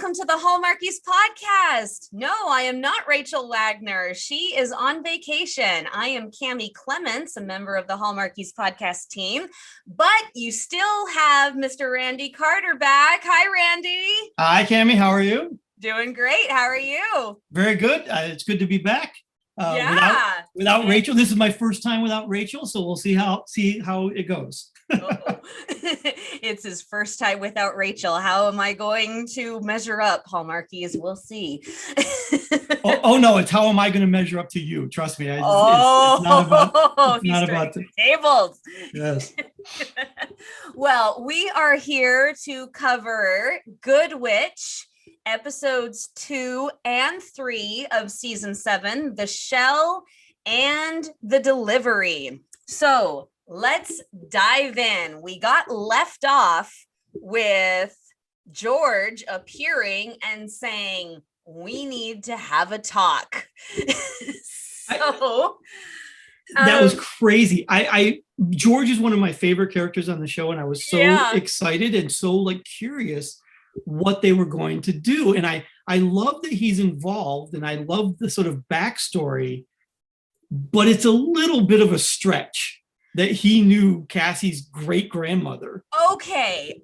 welcome to the Hallmarkies podcast. No, I am not Rachel Wagner. She is on vacation. I am Cammie Clements, a member of the Hallmarkies podcast team, but you still have Mr. Randy Carter back. Hi, Randy. Hi, Cammie. How are you? Doing great. How are you? Very good. It's good to be back. Yeah. Without Rachel. This is my first time without Rachel, so we'll see how it goes. It's his first time without Rachel. How am I going to measure up, Hallmarkies? We'll see. No, it's how am I going to measure up to you? Trust me. It's not about the tables. Yes. Well, we are here to cover Good Witch, episodes 2 and 3 of season 7, The Shell and the Delivery. So let's dive in. We got left off with George appearing and saying, we need to have a talk. That was crazy. George is one of my favorite characters on the show, and I was so excited and so curious what they were going to do. And I love that he's involved, and I love the sort of backstory, but it's a little bit of a stretch that he knew Cassie's great-grandmother. Okay.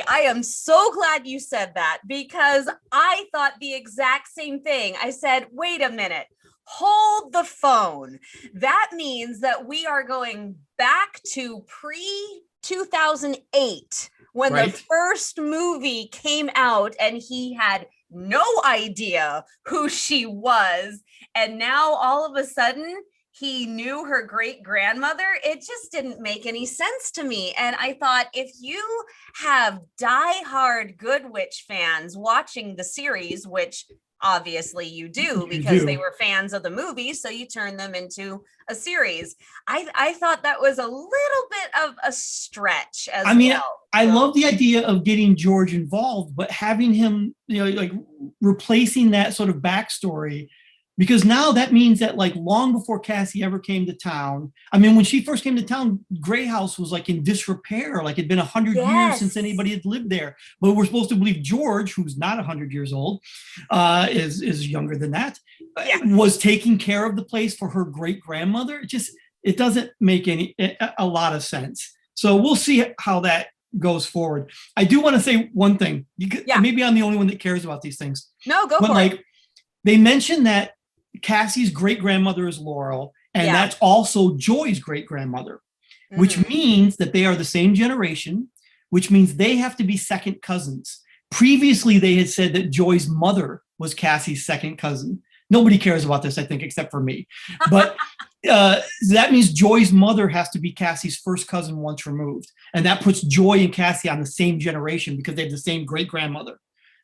I am so glad you said that, because I thought the exact same thing. I said, wait a minute, hold the phone. That means that we are going back to pre-2008 when the first movie came out, and he had no idea who she was. And now all of a sudden, he knew her great-grandmother. It just didn't make any sense to me. And I thought, if you have diehard Good Witch fans watching the series, which obviously you do because they were fans of the movie, so you turn them into a series. I thought that was a little bit of a stretch as well. I love the idea of getting George involved, but having him, replacing that sort of backstory, because now that means that long before Cassie ever came to town, when she first came to town, Grey House was in disrepair, it'd been 100 years since anybody had lived there. But we're supposed to believe George, who's not 100 years old, is younger than that, was taking care of the place for her great-grandmother. It doesn't make a lot of sense. So we'll see how that goes forward. I do want to say one thing. Maybe I'm the only one that cares about these things. No, go for it. They mentioned that Cassie's great-grandmother is Laurel, and that's also Joy's great-grandmother, which means that they are the same generation, which means they have to be second cousins. Previously, they had said that Joy's mother was Cassie's second cousin. Nobody cares about this, I think, except for me. But that means Joy's mother has to be Cassie's first cousin once removed. And that puts Joy and Cassie on the same generation because they have the same great-grandmother.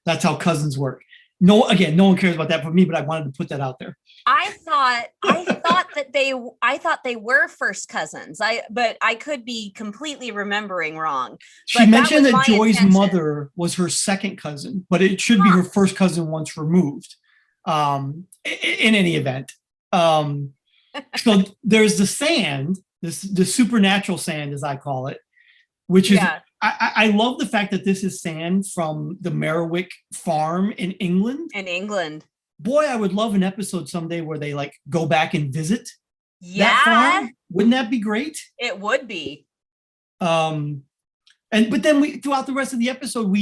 That's how cousins work. No one cares about that but me, but I wanted to put that out there. I thought they were first cousins. But I could be completely remembering wrong. She mentioned that Joy's mother was her second cousin, but it should be her first cousin once removed. In any event. So there's the sand, the supernatural sand, as I call it, which is I love the fact that this is sand from the Merriwick farm in England. Boy, I would love an episode someday where they go back and visit that farm. Wouldn't that be great? It would be. But then throughout the rest of the episode,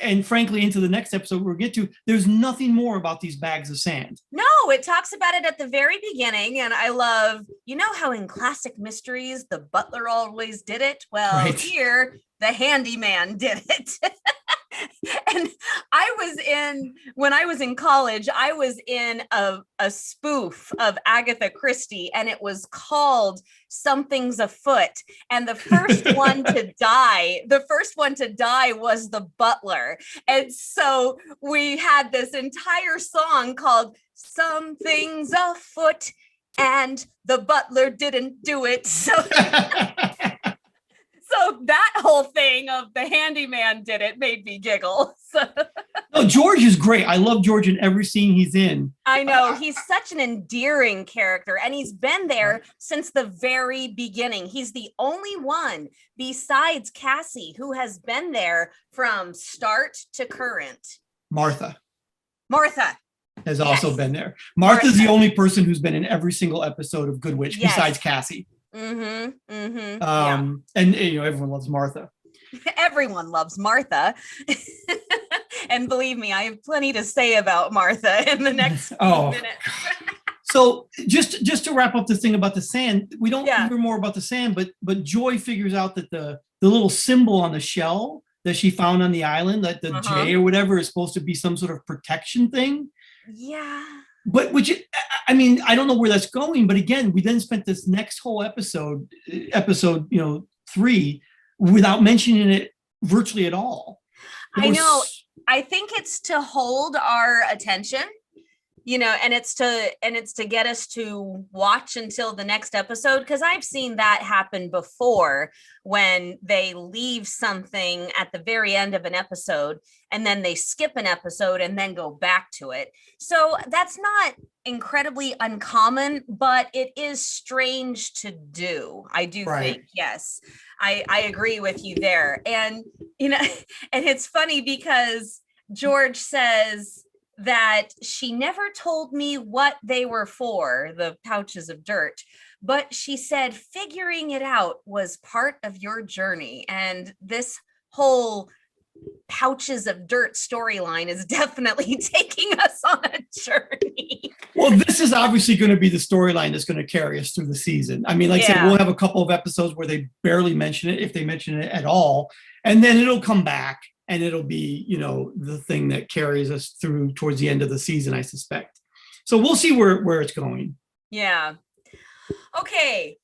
and frankly into the next episode we'll get to, there's nothing more about these bags of sand. No, it talks about it at the very beginning, and I love, how in classic mysteries the butler always did it. Well, here the handyman did it. And when I was in college, I was in a spoof of Agatha Christie, and it was called Something's Afoot. And the first one to die was the butler. And so we had this entire song called Something's Afoot, and the butler didn't do it. So that whole thing of the handyman did it made me giggle. No, George is great. I love George in every scene he's in. I know. He's such an endearing character, and he's been there since the very beginning. He's the only one besides Cassie who has been there from start to current. Martha Martha has also been there. Martha's the only person who's been in every single episode of Good Witch besides Cassie. And everyone loves Martha. Everyone loves Martha. And believe me, I have plenty to say about Martha in the next few minutes. So just to wrap up this thing about the sand, we don't hear more about the sand, but Joy figures out that the little symbol on the shell that she found on the island, that the J or whatever, is supposed to be some sort of protection thing. Yeah. But I don't know where that's going. But again, we then spent this next whole episode 3, without mentioning it virtually at all. I know. I think it's to hold our attention, and it's to get us to watch until the next episode, because I've seen that happen before when they leave something at the very end of an episode and then they skip an episode and then go back to it. So that's not incredibly uncommon, but it is strange to do. I do think, yes, I agree with you there. And, and it's funny because George says that she never told me what they were for, the pouches of dirt, but she said figuring it out was part of your journey. And this whole pouches of dirt storyline is definitely taking us on a journey. Well, this is obviously going to be the storyline that's going to carry us through the season. I mean, like I said, we'll have a couple of episodes where they barely mention it, if they mention it at all, and then it'll come back. And it'll be, the thing that carries us through towards the end of the season, I suspect. So we'll see where it's going. Yeah. Okay.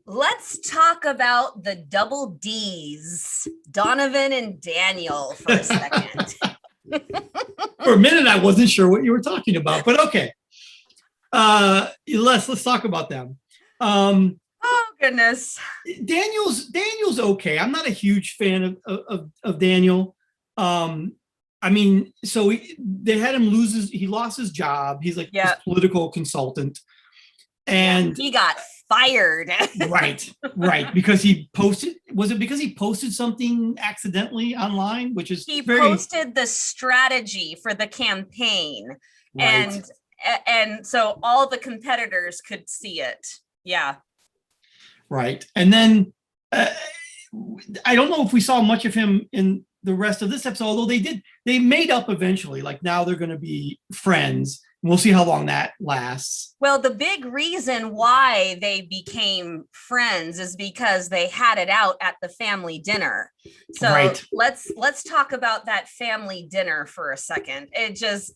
Let's talk about the double D's, Donovan and Daniel, for a second. For a minute, I wasn't sure what you were talking about, but okay. Let's talk about them. Oh goodness. Daniel's okay. I'm not a huge fan of Daniel. So they had him he lost his job. He's like this political consultant, and he got fired. right. Because he posted something accidentally online, which is posted the strategy for the campaign, and so all the competitors could see it. Yeah. Right. And then I don't know if we saw much of him in the rest of this episode, although they made up eventually. Like now they're going to be friends. We'll see how long that lasts. Well, the big reason why they became friends is because they had it out at the family dinner. So let's talk about that family dinner for a second. It just,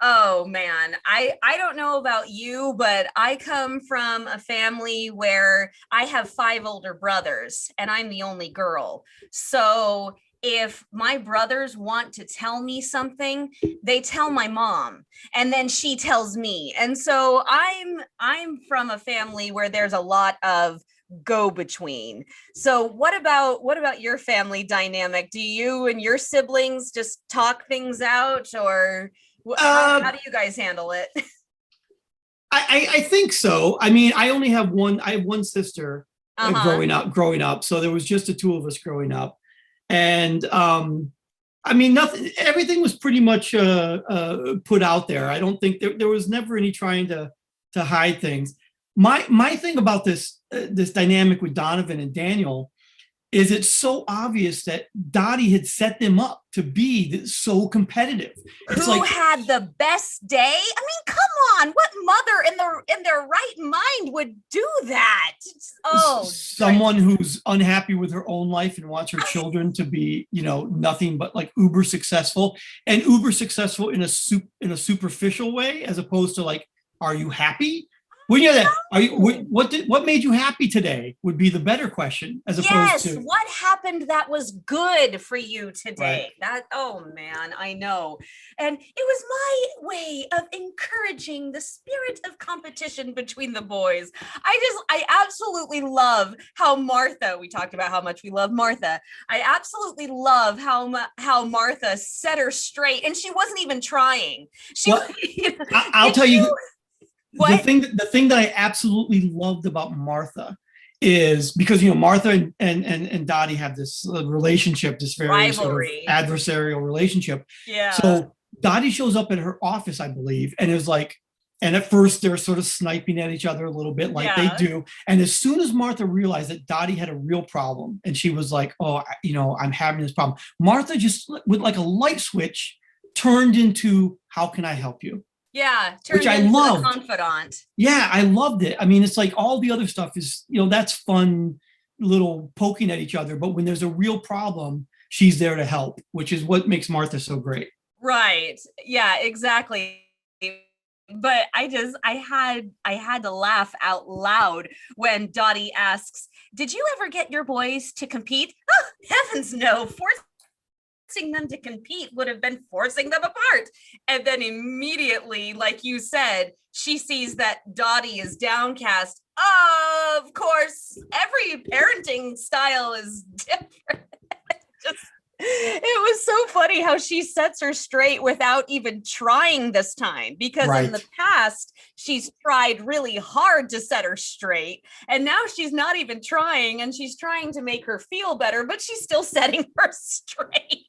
oh man, I don't know about you, but I come from a family where I have 5 older brothers and I'm the only girl. So if my brothers want to tell me something, they tell my mom, and then she tells me. And so I'm from a family where there's a lot of go between. So what about your family dynamic? Do you and your siblings just talk things out, or how do you guys handle it? I think so. I mean, I have one sister growing up. So there was just the 2 of us growing up. And nothing, everything was pretty much put out there. I don't think there was never any trying to hide things. My thing about this dynamic with Donovan and Daniel is it's so obvious that Dottie had set them up to be so competitive. Who had the best day? I mean, come on, what mother in their right mind would do that? Someone who's unhappy with her own life and wants her children to be, nothing but like uber successful, and uber successful in a superficial way, as opposed to like, are you happy? Well, what made you happy today would be the better question, as opposed to what happened that was good for you today. Oh man, I know. And it was my way of encouraging the spirit of competition between the boys. I absolutely love how Martha, we talked about how much we love Martha. I absolutely love how Martha set her straight, and she wasn't even trying. I'll tell you. What? The thing that I absolutely loved about Martha is because, Martha and Dottie have this relationship, this very sort of adversarial relationship. Yeah. So Dottie shows up at her office, I believe, and is like, and at first they're sort of sniping at each other a little bit like they do. And as soon as Martha realized that Dottie had a real problem and she was like, oh, I'm having this problem, Martha just with like a light switch turned into, how can I help you? Yeah, which I loved. Confidant. Yeah, I loved it. I mean, it's like all the other stuff is, that's fun, little poking at each other. But when there's a real problem, she's there to help, which is what makes Martha so great. Right. Yeah, exactly. But I had to laugh out loud when Dottie asks, did you ever get your boys to compete? Oh, heavens no. Forcing them to compete would have been forcing them apart. And then immediately, like you said, she sees that Dottie is downcast. Of course, every parenting style is different. It was so funny how she sets her straight without even trying this time, because in the past she's tried really hard to set her straight, and now she's not even trying, and she's trying to make her feel better, but she's still setting her straight.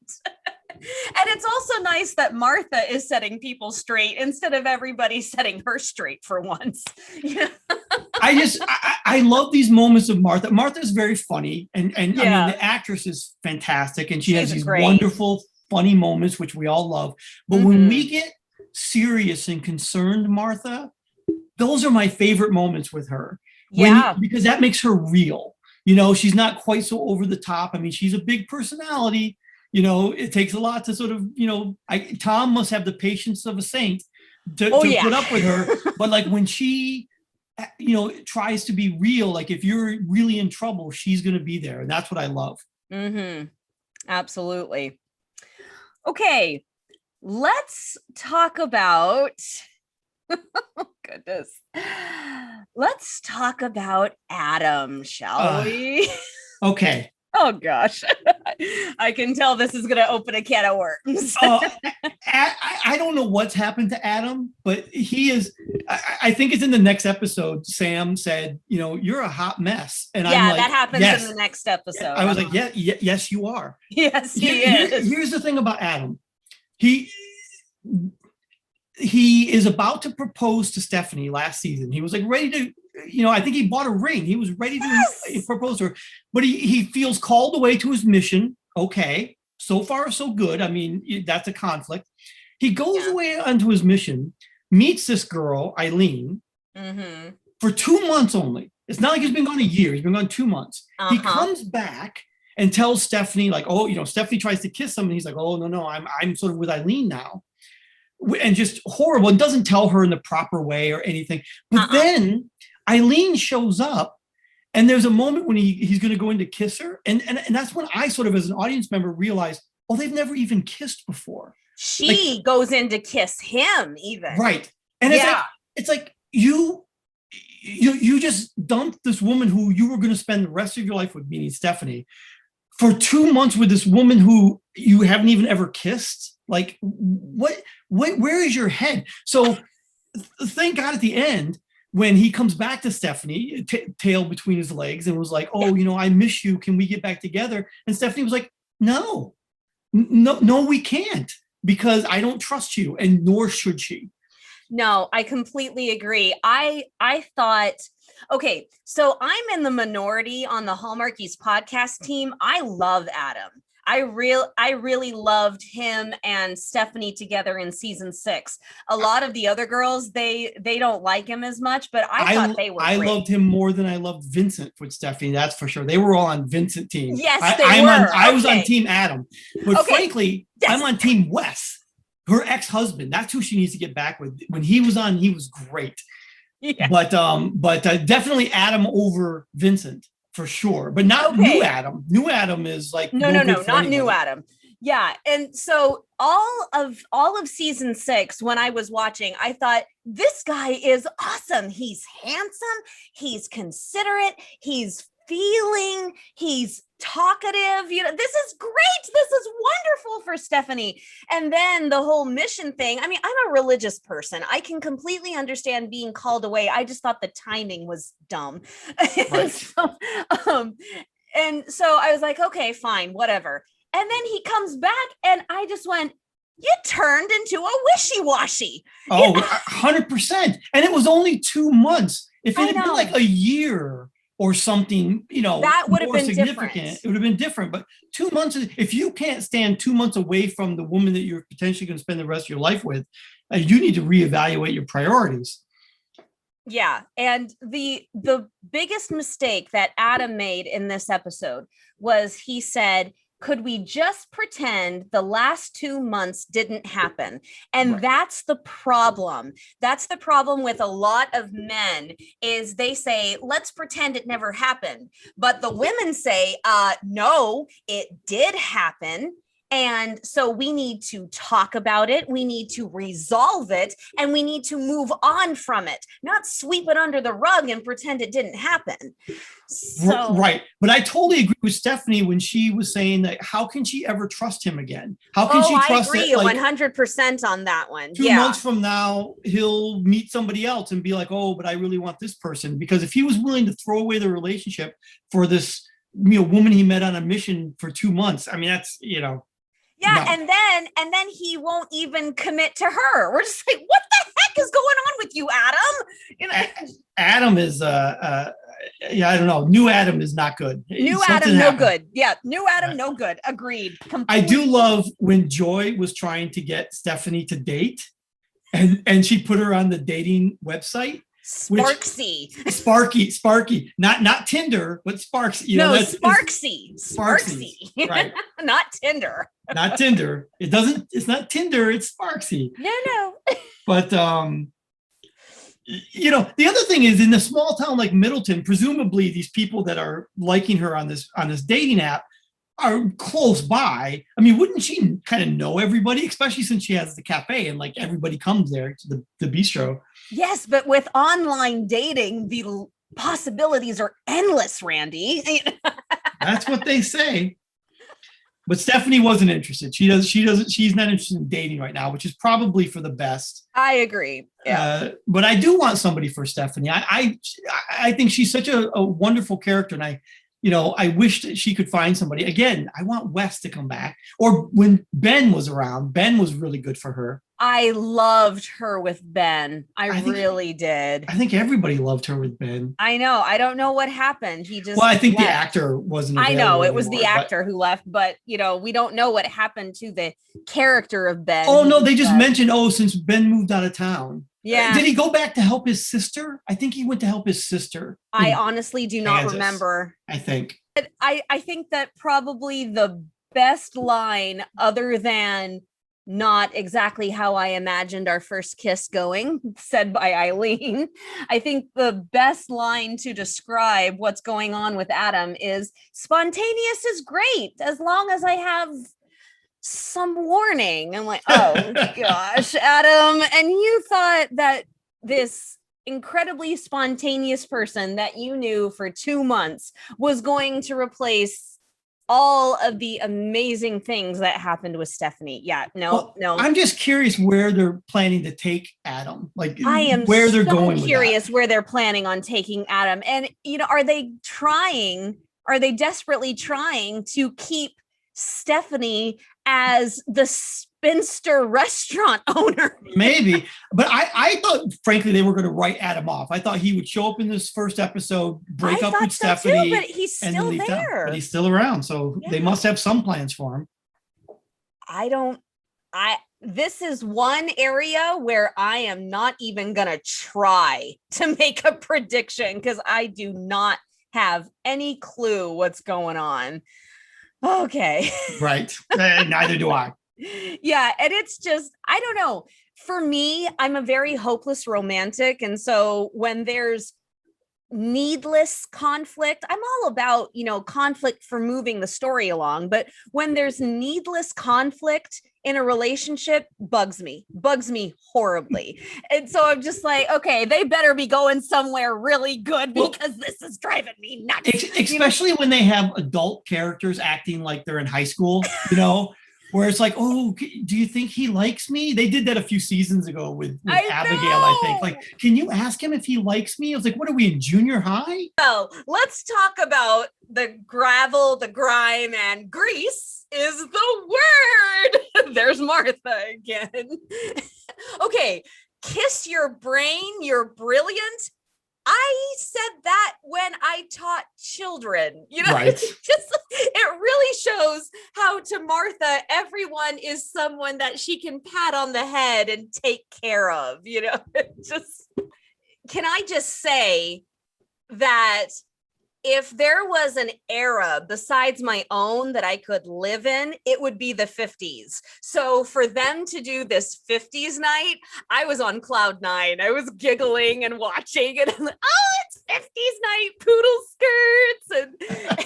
And it's also nice that Martha is setting people straight instead of everybody setting her straight for once. I love these moments of Martha. Martha's very funny, and I mean, the actress is fantastic, and she has these wonderful, funny moments, which we all love. But when we get serious and concerned Martha, those are my favorite moments with her. Because that makes her real. She's not quite so over the top. I mean, she's a big personality. It takes a lot to sort of, Tom must have the patience of a saint to put up with her. But like when she, tries to be real, like if you're really in trouble, she's going to be there. And that's what I love. Mm-hmm. Absolutely. Okay. Let's talk about, oh goodness. Let's talk about Adam, shall we? Okay. Oh gosh, I can tell this is going to open a can of worms. I don't know what's happened to Adam, but he is, I think it's in the next episode. Sam said, you're a hot mess. And I'm like, that happens in the next episode. I was like, yes, you are. Yes, he is. Here's the thing about Adam. He is about to propose to Stephanie last season. He was like ready to, I think he bought a ring. He was ready to propose to her, but he feels called away to his mission. Okay. So far, so good. I mean, that's a conflict. He goes away onto his mission, meets this girl, Eileen, for 2 months only. It's not like he's been gone a year. He's been gone 2 months. He comes back and tells Stephanie, like, oh, Stephanie tries to kiss him. And he's like, oh, no, I'm sort of with Eileen now. And just horrible. And doesn't tell her in the proper way or anything. But then Eileen shows up, and there's a moment when he's going to go in to kiss her. And that's when I sort of, as an audience member, realized, oh, they've never even kissed before. She goes in to kiss him even. Right. And it's like you just dumped this woman who you were going to spend the rest of your life with, meaning Stephanie, for 2 months with this woman who you haven't even ever kissed. Like, where is your head? So thank God at the end, when he comes back to Stephanie, tail between his legs, and was like, oh, I miss you. Can we get back together? And Stephanie was like, no, we can't, because I don't trust you, and nor should she. No, I completely agree. I thought, okay, so I'm in the minority on the Hallmarkies podcast team. I love Adam. I really loved him and Stephanie together in season 6. A lot of the other girls, they don't like him as much, but I thought they were great. I loved him more than I loved Vincent with Stephanie. That's for sure. They were all on Vincent team. Yes, they were. I was on team Adam, but frankly, I'm on team Wes, her ex-husband. That's who she needs to get back with. When he was on, he was great. Yeah. But definitely Adam over Vincent. For sure, but not new Adam. New Adam is like no, not new Adam. Yeah, and so all of season 6, when I was watching, I thought, this guy is awesome. He's handsome. He's considerate. He's feeling. He's talkative. This is great. This is wonderful for Stephanie. And then the whole mission thing. I mean, I'm a religious person. I can completely understand being called away. I just thought the timing was dumb. Right. And so I was like, okay, fine, whatever. And then he comes back, and I just went, you turned into a wishy-washy. Oh, 100%. And it was only 2 months. If it had been like a year or something, that would have been significant, different. it would have been different. But 2 months, if you can't stand 2 months away from the woman that you're potentially going to spend the rest of your life with, you need to reevaluate your priorities. Yeah. And the biggest mistake that Adam made in this episode was he said, could we just pretend the last 2 months didn't happen? And right. That's the problem. That's the problem with a lot of men is they say, let's pretend it never happened. But the women say, no, it did happen. And so we need to talk about it. We need to resolve it and we need to move on from it, not sweep it under the rug and pretend it didn't happen. So, right. But I totally agree with Stephanie when she was saying that how can she ever trust him again? How can she trust I agree 100% on that one. 2 months from now, he'll meet somebody else and be like, oh, but I really want this person. Because if he was willing to throw away the relationship for this woman he met on a mission for 2 months, I mean, that's, Yeah, no. and then he won't even commit to her. We're just like, what the heck is going on with you, Adam? Adam is I don't know. New Adam is not good. New Adam, no good. Yeah, new Adam, no good. Agreed. Completely. I do love when Joy was trying to get Stephanie to date, and she put her on the dating website. Sparksy. Sparky. Not Tinder, but Sparks. Sparksy. Right. Not Tinder. Not Tinder. It's not Tinder, it's Sparksy. No. But the other thing is in a small town like Middleton, presumably these people that are liking her on this dating app are close by. I mean, wouldn't she kind of know everybody, especially since she has the cafe and like everybody comes there to the bistro? Yes, but with online dating, the possibilities are endless, Randy. That's what they say. But Stephanie wasn't interested. She's not interested in dating right now, which is probably for the best. I agree. Yeah. But I do want somebody for Stephanie. I think she's such a wonderful character. And I wish that she could find somebody. Again, I want Wes to come back. Or when Ben was around, Ben was really good for her. I loved her with Ben. I really did. I think everybody loved her with Ben. I know. I don't know what happened. He just I think left. The actor wasn't I know. It was anymore, the actor who left, but we don't know what happened to the character of Ben. Oh, no, they just mentioned, since Ben moved out of town. Yeah. Did he go back to help his sister? I think he went to help his sister. I honestly do not remember. I think. But I think that probably the best line, other than not exactly how I imagined our first kiss going, said by Eileen. I think the best line to describe what's going on with Adam is spontaneous is great as long as I have some warning. I'm like, oh gosh, Adam. And you thought that this incredibly spontaneous person that you knew for 2 months was going to replace all of the amazing things that happened with Stephanie. Yeah, no. I'm just curious where they're planning to take Adam. Like, I am where they're going. Curious where they're planning on taking Adam. And are they desperately trying to keep Stephanie as the spinster restaurant owner? Maybe, but I thought, frankly, they were going to write Adam off. I thought he would show up in this first episode, break up with Stephanie, too, but he's still there. But he's still around, so they must have some plans for him. This is one area where I am not even going to try to make a prediction because I do not have any clue what's going on. Okay. Right. Neither do I. Yeah. And it's just, I don't know. For me, I'm a very hopeless romantic. And so when there's needless conflict, I'm all about, conflict for moving the story along. But when there's needless conflict in a relationship, bugs me horribly. And so I'm just like, okay, they better be going somewhere really good because this is driving me nuts. Especially when they have adult characters acting like they're in high school, where it's like, oh, do you think he likes me? They did that a few seasons ago with Abigail, I think. Like, can you ask him if he likes me? I was like, what are we in junior high? So let's talk about the gravel, the grime, and grease is the word. There's Martha again. Okay, kiss your brain, you're brilliant. I said that when I taught children, Right. It really shows how to Martha, everyone is someone that she can pat on the head and take care of, can I just say that if there was an era besides my own that I could live in, it would be the 50s. So for them to do this 50s night, I was on cloud nine. I was giggling and watching, and I'm like, oh, it's 50s night, poodle skirts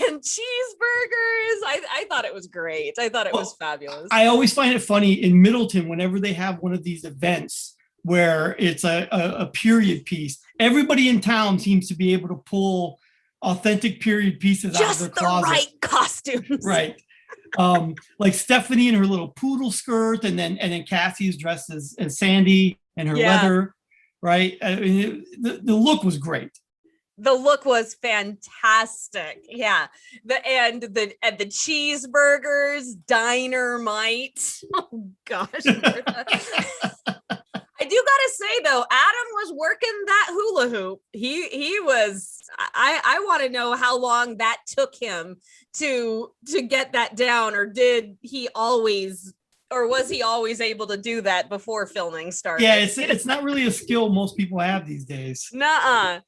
and cheeseburgers. I thought it was great. I thought it was fabulous. I always find it funny in Middleton, whenever they have one of these events where it's a period piece, everybody in town seems to be able to pull authentic period pieces out of their closet. Just the right costumes. Right. Like Stephanie in her little poodle skirt, and then Cassie's dressed as Sandy and her leather, right? I mean, the look was great. The look was fantastic. Yeah. The cheeseburgers, dynamite. Oh gosh. I do gotta say though, Adam was working that hula hoop. He was. I want to know how long that took him to get that down, or did he always, or was he always able to do that before filming started? Yeah, it's not really a skill most people have these days. Nuh-uh.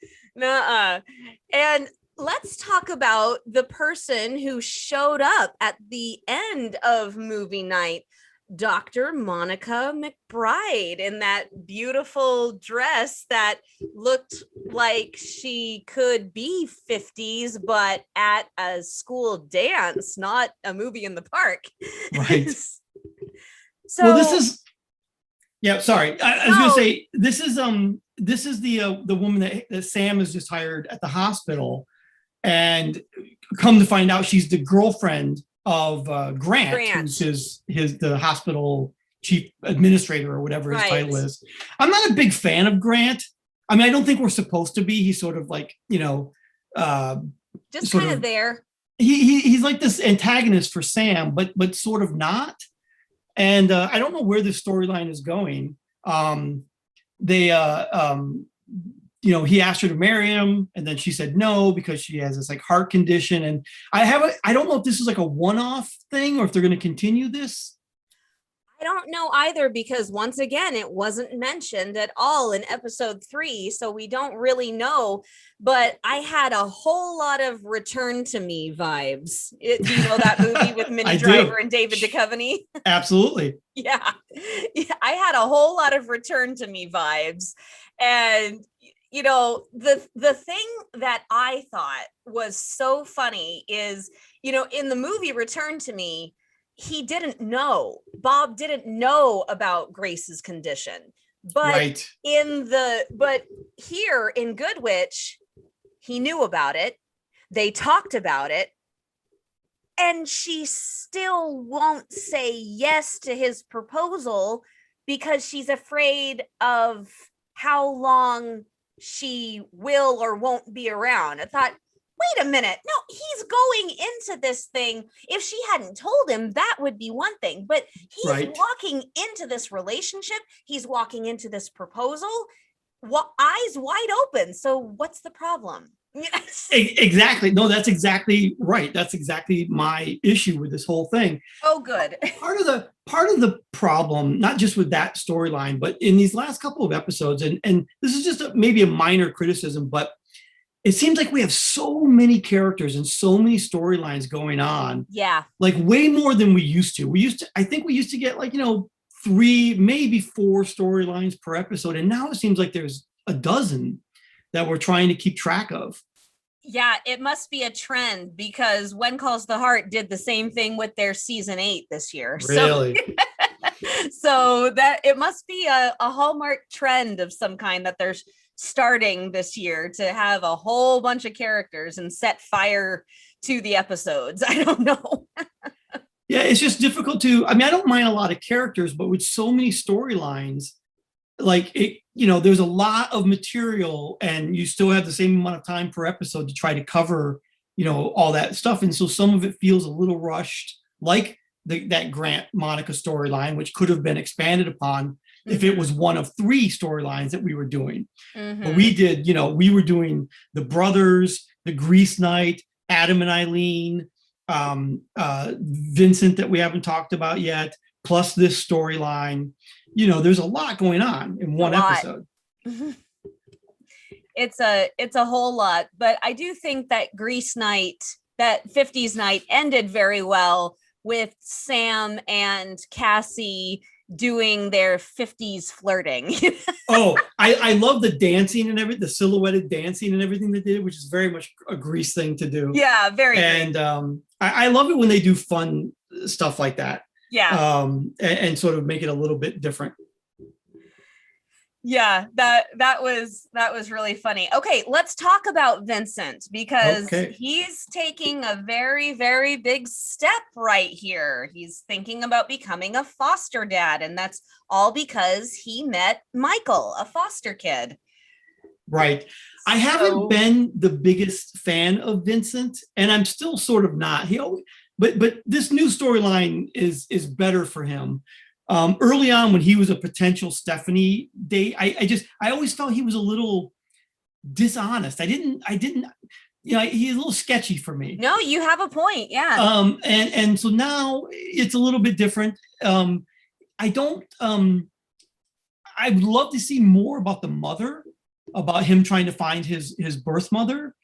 And let's talk about the person who showed up at the end of movie night. Dr. Monica Mcbride in that beautiful dress that looked like she could be 50s, but at a school dance, not a movie in the park. Right. Well, this is, sorry. I was going to say, this is the woman that Sam has just hired at the hospital, and come to find out she's the girlfriend of Grant, who's the hospital chief administrator or whatever his title is. I'm not a big fan of Grant. I mean, I don't think we're supposed to be. He's sort of like, just kind of there. He's like this antagonist for Sam, but sort of not. And I don't know where this storyline is going. He asked her to marry him, and then she said no because she has this like heart condition. And I don't know if this is like a one-off thing or if they're going to continue this. I don't know either, because once again, it wasn't mentioned at all in episode 3. So we don't really know, but I had a whole lot of Return to Me vibes. Do you know that movie with Minnie Driver and David Duchovny? Absolutely. Yeah. I had a whole lot of Return to Me vibes. And the thing that I thought was so funny is, in the movie Return to Me, Bob didn't know about Grace's condition, but but here in Good Witch, he knew about it. They talked about it, and she still won't say yes to his proposal because she's afraid of how long she will or won't be around. I thought, wait a minute. No, he's going into this thing. If she hadn't told him, that would be one thing. But he's walking into this relationship. He's walking into this proposal, eyes wide open. So what's the problem? Exactly. No, that's exactly right. That's exactly my issue with this whole thing. Oh, good. Part of the problem, not just with that storyline, but in these last couple of episodes, and this is just maybe a minor criticism, but it seems like we have so many characters and so many storylines going on. Yeah. Like way more than we used to. I think we used to get 3, maybe 4 storylines per episode. And now it seems like there's a dozen that we're trying to keep track of. Yeah, it must be a trend, because When Calls the Heart did the same thing with their season 8 this year. Really? So that it must be a hallmark trend of some kind that they're starting this year, to have a whole bunch of characters and set fire to the episodes. I don't know. Yeah, it's just difficult I don't mind a lot of characters, but with so many storylines, there's a lot of material, and you still have the same amount of time per episode to try to cover all that stuff. And so some of it feels a little rushed, like that Grant Monica storyline, which could have been expanded upon if it was one of 3 storylines that we were doing. But we did, we were doing the brothers, the Grease Night, Adam and Eileen, Vincent that we haven't talked about yet, plus this storyline. There's a lot going on in one episode. It's a whole lot, but I do think that Grease Night, that 50s night, ended very well with Sam and Cassie doing their 50s flirting. Oh, I love the dancing and everything, the silhouetted dancing and everything they did, which is very much a Grease thing to do. Yeah, very. And I love it when they do fun stuff like that. Yeah. And sort of make it a little bit different. Yeah, that was really funny. Okay, let's talk about Vincent, because he's taking a very, very big step right here. He's thinking about becoming a foster dad, and that's all because he met Michael, a foster kid. Right. I haven't been the biggest fan of Vincent, and I'm still sort of not. But this new storyline is better for him. Early on, when he was a potential Stephanie date, I always felt he was a little dishonest. I didn't, he's a little sketchy for me. No, you have a point. Yeah. And so now it's a little bit different. I would love to see more about the mother, about him trying to find his birth mother,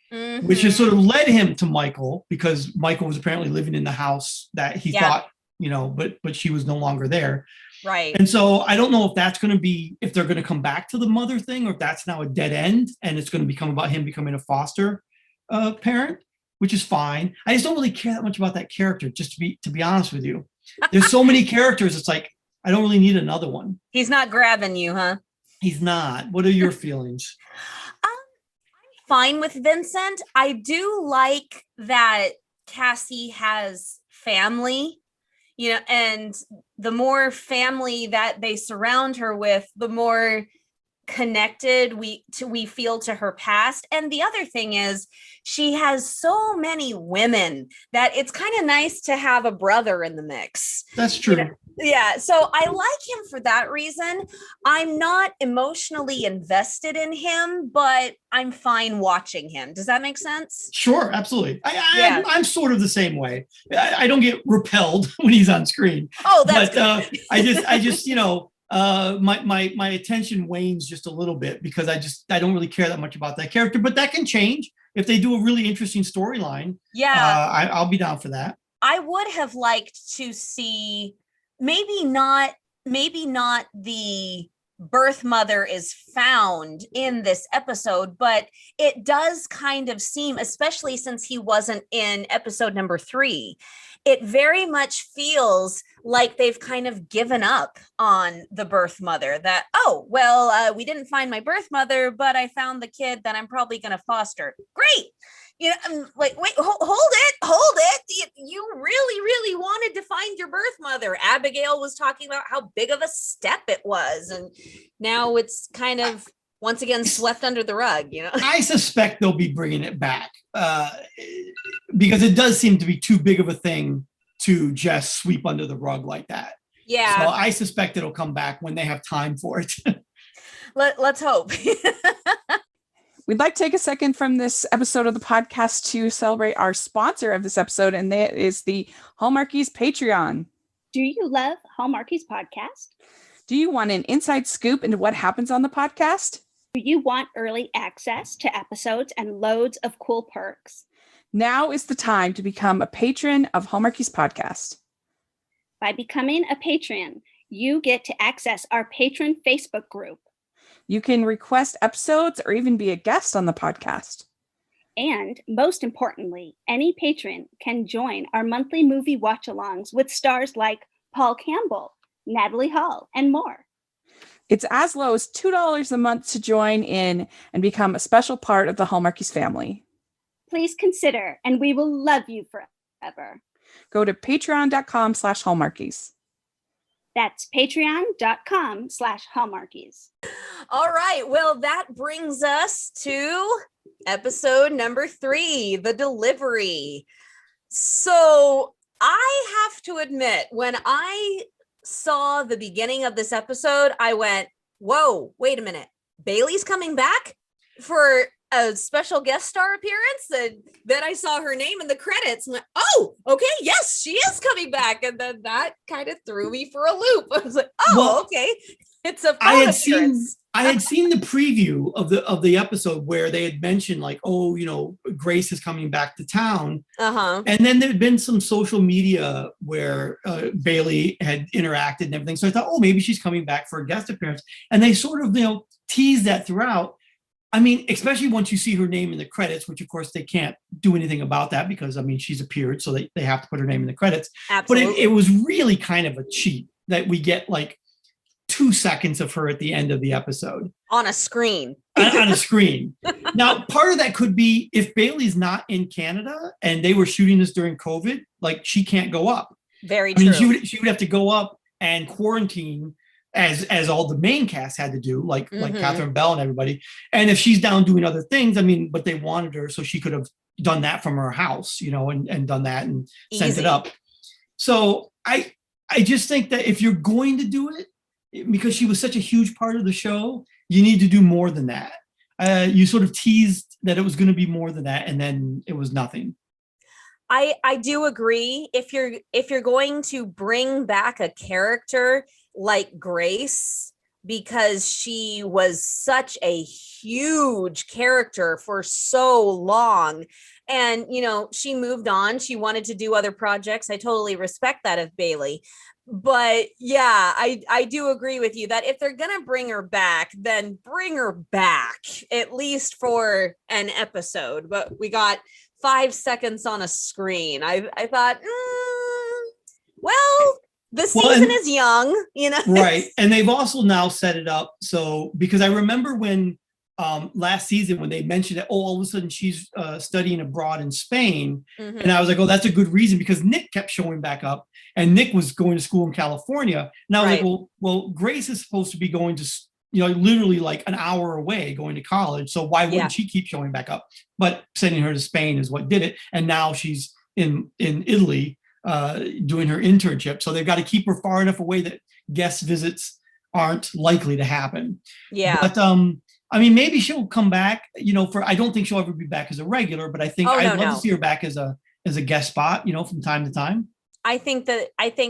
which has sort of led him to Michael, because Michael was apparently living in the house that he thought, but she was no longer there. Right. And so I don't know if that's going to be, if they're going to come back to the mother thing, or if that's now a dead end and it's going to become about him becoming a foster parent, which is fine. I just don't really care that much about that character, just to be honest with you. There's so many characters. It's like, I don't really need another one. He's not grabbing you, huh? He's not. What are your feelings? I'm fine with Vincent. I do like that Cassie has family. And the more family that they surround her with, the more connected we feel to her past. And the other thing is, she has so many women that it's kind of nice to have a brother in the mix. That's true. Yeah. So I like him for that reason. I'm not emotionally invested in him, but I'm fine watching him. Does that make sense? Sure. Absolutely. I'm sort of the same way. I don't get repelled when he's on screen. Oh, that's good. I just, my attention wanes just a little bit, because I don't really care that much about that character, but that can change if they do a really interesting storyline. Yeah. I'll be down for that. I would have liked to see, maybe not the birth mother is found in this episode, but it does kind of seem, especially since he wasn't in episode number 3, it very much feels like they've kind of given up on the birth mother, that, we didn't find my birth mother, but I found the kid that I'm probably going to foster. Great. I'm like, wait, hold it. You really, really wanted to find your birth mother. Abigail was talking about how big of a step it was. And now it's kind of, once again, swept under the rug, I suspect they'll be bringing it back because it does seem to be too big of a thing to just sweep under the rug like that. Yeah. So I suspect it'll come back when they have time for it. Let's hope. We'd like to take a second from this episode of the podcast to celebrate our sponsor of this episode, and that is the Hallmarkies Patreon. Do you love Hallmarkies podcast? Do you want an inside scoop into what happens on the podcast? Do you want early access to episodes and loads of cool perks? Now is the time to become a patron of Hallmarkies podcast. By becoming a patron, you get to access our patron Facebook group. You can request episodes or even be a guest on the podcast. And most importantly, any patron can join our monthly movie watch-alongs with stars like Paul Campbell, Natalie Hall, and more. It's as low as $2 a month to join in and become a special part of the Hallmarkies family. Please consider, and we will love you forever. Go to patreon.com/Hallmarkies. That's patreon.com/Hallmarkies. All right. Well, that brings us to episode number 3, The Delivery. So I have to admit, when I saw the beginning of this episode, I went, whoa, wait a minute. Bailey's coming back for a special guest star appearance? And then I saw her name in the credits and went, oh, okay, yes, she is coming back. And then that kind of threw me for a loop. I was like, oh, well, okay. It's a I had seen the preview of the episode where they had mentioned like, oh, you know, Grace is coming back to town. Uh-huh. And then there'd been some social media where Bailey had interacted and everything. So I thought, oh, maybe she's coming back for a guest appearance. And they sort of, you know, teased that throughout. I mean, especially once you see her name in the credits, which of course they can't do anything about that because, I mean, she's appeared, so they have to put her name in the credits. Absolutely. But it was really kind of a cheat that we get like 2 seconds of her at the end of the episode. On a screen. on a screen. Now, part of that could be if Bailey's not in Canada and they were shooting this during COVID, like she can't go up. Very true. I mean, she would have to go up and quarantine as all the main cast had to do, like Catherine Bell and everybody. And if she's down doing other things, I mean, but they wanted her, so she could have done that from her house, you know, and done that and sent it up. So I just think that if you're going to do it, because she was such a huge part of the show, you need to do more than that. You sort of teased that it was going to be more than that, and then it was nothing. I do agree. If you're going to bring back a character like Grace, because she was such a huge character for so long, and you know, she moved on, she wanted to do other projects. I totally respect that of Bailey. But yeah, I do agree with you that if they're gonna bring her back, then bring her back at least for an episode. But we got 5 seconds on a screen. I thought, well, the season is young, you know. Right. And they've also now set it up. So, because I remember when last season when they mentioned that, oh, all of a sudden she's studying abroad in Spain. And I was like, oh, that's a good reason, because Nick kept showing back up and Nick was going to school in California. And I was like, well, Grace is supposed to be going to, you know, literally like an hour away going to college. So why wouldn't she keep showing back up? But sending her to Spain is what did it. And now she's in Italy doing her internship. So they've got to keep her far enough away that guest visits aren't likely to happen. Yeah. But I mean, maybe she'll come back, you know, I don't think she'll ever be back as a regular, but I think I'd love to see her back as a guest spot, you know, from time to time. I think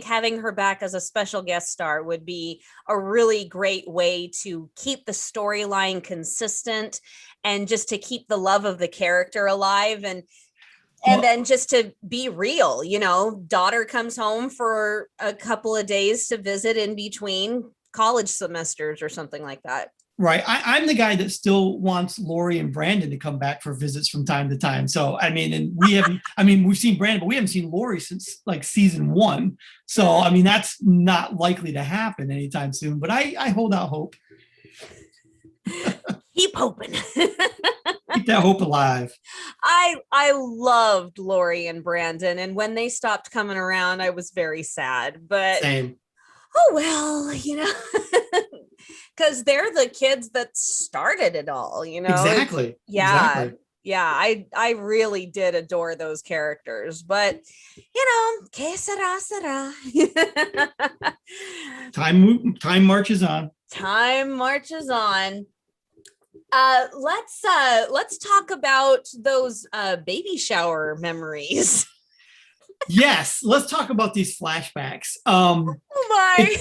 having her back as a special guest star would be a really great way to keep the storyline consistent and just to keep the love of the character alive, and then just to be real, you know, daughter comes home for a couple of days to visit in between college semesters or something like that. Right. I'm the guy that still wants Lori and Brandon to come back for visits from time to time. So, I mean, and we've seen Brandon, but we haven't seen Lori since like season 1. So, I mean, that's not likely to happen anytime soon, but I hold out hope. Keep hoping. Keep that hope alive. I loved Lori and Brandon, and when they stopped coming around, I was very sad, but same. Oh, well, you know, because they're the kids that started it all, you know. Exactly. Yeah. I really did adore those characters, but you know, que sera. Time marches on. Time marches on. Let's talk about those baby shower memories. Yes, let's talk about these flashbacks. Oh my.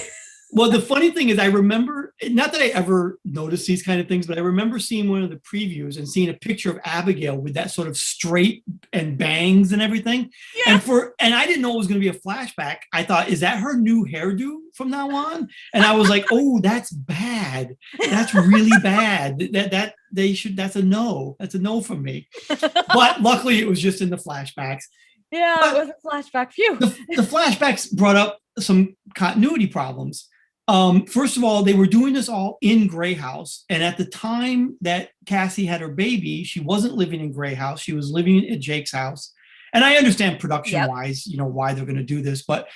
Well, the funny thing is, I remember, not that I ever noticed these kind of things, but I remember seeing one of the previews and seeing a picture of Abigail with that sort of straight and bangs and everything. Yeah. And I didn't know it was going to be a flashback. I thought, is that her new hairdo from now on? And I was like, oh, that's bad. That's really bad. That's a no. That's a no from me. But luckily it was just in the flashbacks. Yeah, but it was a flashback. Phew. The flashbacks brought up some continuity problems. First of all, they were doing this all in Grey House. And at the time that Cassie had her baby, she wasn't living in Grey House. She was living at Jake's house. And I understand production wise, you know, why they're going to do this, but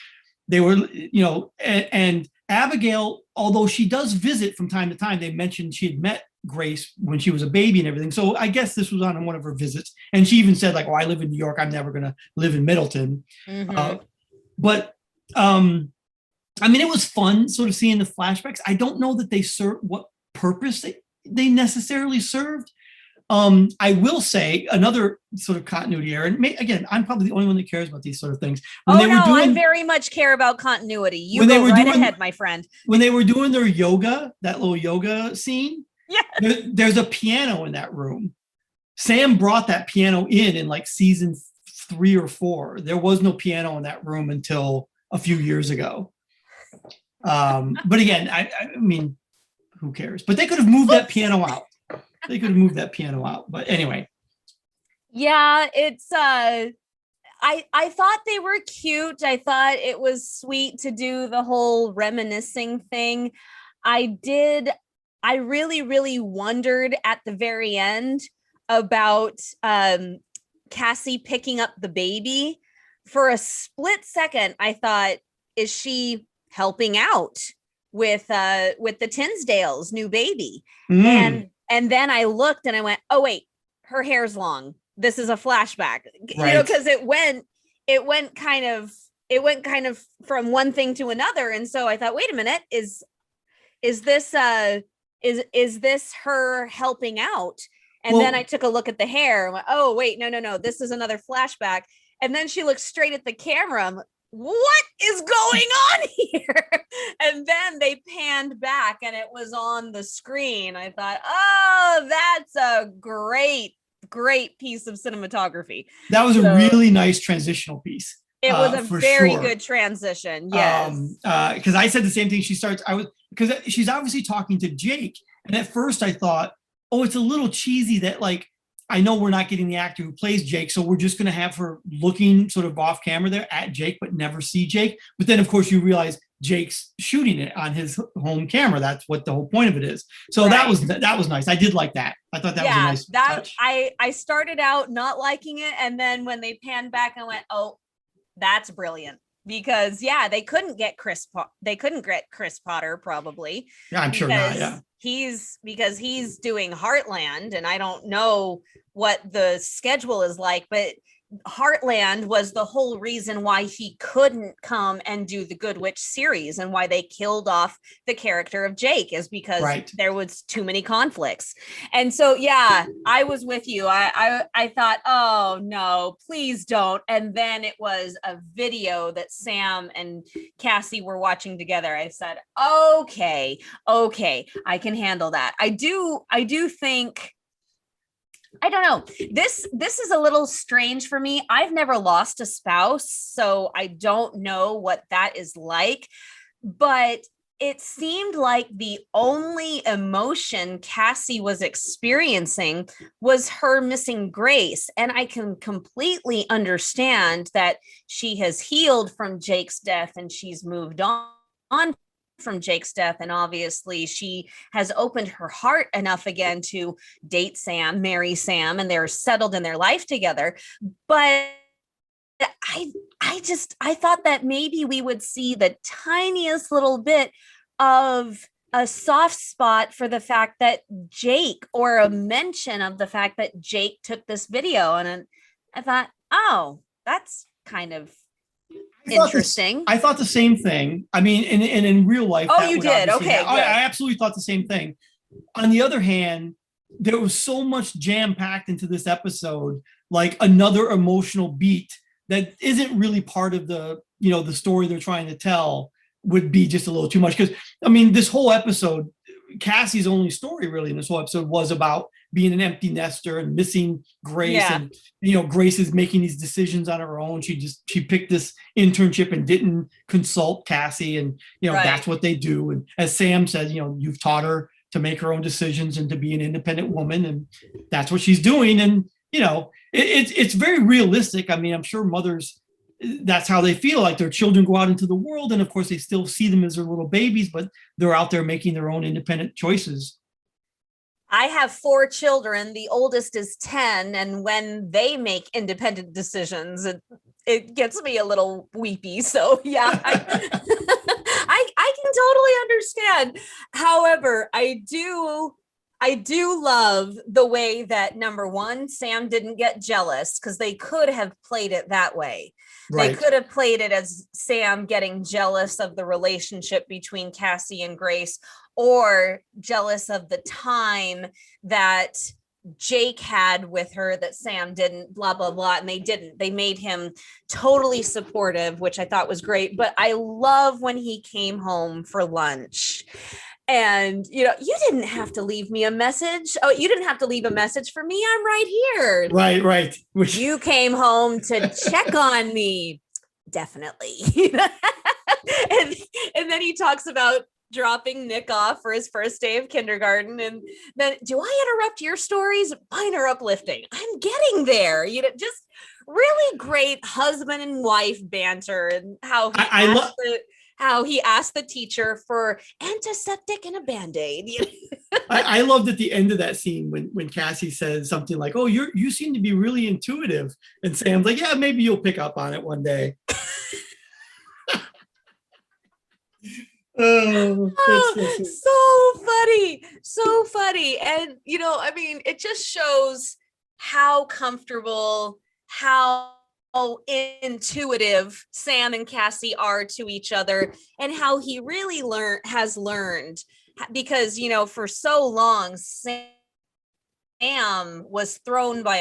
they were, you know, and Abigail, although she does visit from time to time, they mentioned she had met Grace when she was a baby and everything. So I guess this was on one of her visits. And she even said, like, oh, I live in New York. I'm never going to live in Middleton. But I mean, it was fun sort of seeing the flashbacks. I don't know that they serve what purpose they necessarily served. I will say another sort of continuity error, and again, I'm probably the only one that cares about these sort of things. I very much care about continuity. You go right ahead, my friend. When they were doing their yoga, that little yoga scene, there's a piano in that room. Sam brought that piano in like season 3 or 4. There was no piano in that room until a few years ago. But again, I mean, who cares? But they could have moved that piano out. But anyway. Yeah, it's I thought they were cute. I thought it was sweet to do the whole reminiscing thing. I really, really wondered at the very end about Cassie picking up the baby. For a split second, I thought, is she helping out with the Tinsdale's new baby? And then I looked and I went, oh wait, her hair's long. This is a flashback, because it went kind of from one thing to another. And so I thought, wait a minute, is this her helping out? And then I took a look at the hair and went, oh wait, no, this is another flashback. And then she looked straight at the camera. I'm like, what is going on here? And then they panned back and it was on the screen. I thought, oh, that's a great piece of cinematatogram. That was a really nice transitional piece. It was a very good transition. Yes. Because I said the same thing. Because she's obviously talking to Jake. And at first I thought, oh, it's a little cheesy that, like, I know we're not getting the actor who plays Jake, so we're just going to have her looking sort of off camera there at Jake, but never see Jake. But then, of course, you realize Jake's shooting it on his home camera. That's what the whole point of it is. So that was nice. I did like that. I thought that was a nice touch. I started out not liking it, and then when they panned back, I went, oh, that's brilliant. Because they couldn't get Chris Potter probably. Yeah, I'm sure not. Yeah. He's doing Heartland, and I don't know what the schedule is like, but Heartland was the whole reason why he couldn't come and do the Good Witch series, and why they killed off the character of Jake is because there was too many conflicts. And so, I was with you. I thought, oh no, please don't. And then it was a video that Sam and Cassie were watching together. I said, okay, I can handle that. I do think, I don't know. This is a little strange for me. I've never lost a spouse, so I don't know what that is like. But it seemed like the only emotion Cassie was experiencing was her missing Grace. And I can completely understand that she has healed from Jake's death and she's moved on from Jake's death, and obviously she has opened her heart enough again to date Sam, marry Sam, and they're settled in their life together. But I thought that maybe we would see the tiniest little bit of a soft spot for the fact that Jake, or a mention of the fact that Jake took this video. And I thought, oh, that's kind of interesting. I thought the same thing. I mean, and in real life. Oh, you did? Okay. I absolutely thought the same thing. On the other hand, there was so much jam-packed into this episode, like another emotional beat that isn't really part of the story they're trying to tell, would be just a little too much. Because, I mean, this whole episode, Cassie's only story really in this whole episode was about being an empty nester and missing Grace. And, Grace is making these decisions on her own. She picked this internship and didn't consult Cassie. And, that's what they do. And as Sam said, you've taught her to make her own decisions and to be an independent woman. And that's what she's doing. And, it's very realistic. I mean, I'm sure mothers, that's how they feel, like their children go out into the world. And of course they still see them as their little babies, but they're out there making their own independent choices. I have 4 children. The oldest is 10. And when they make independent decisions, it gets me a little weepy. So I can totally understand. However, I do love the way that, number one, Sam didn't get jealous, because they could have played it that way. Right. They could have played it as Sam getting jealous of the relationship between Cassie and Grace, or jealous of the time that Jake had with her that Sam didn't, blah, blah, blah. And they didn't. They made him totally supportive, which I thought was great. But I love when he came home for lunch. And, you didn't have to leave me a message. Oh, you didn't have to leave a message for me. I'm right here. Right. You came home to check on me. Definitely. and then he talks about dropping Nick off for his first day of kindergarten. And then, do I interrupt your stories? Mine are uplifting. I'm getting there. Just really great husband and wife banter, and how he asked the teacher for antiseptic and a Band-Aid. I loved at the end of that scene when Cassie says something like, "Oh, you seem to be really intuitive," and Sam's like, "Yeah, maybe you'll pick up on it one day." So funny. And it just shows how comfortable, how intuitive Sam and Cassie are to each other, and how he really has learned, because for so long Sam was thrown for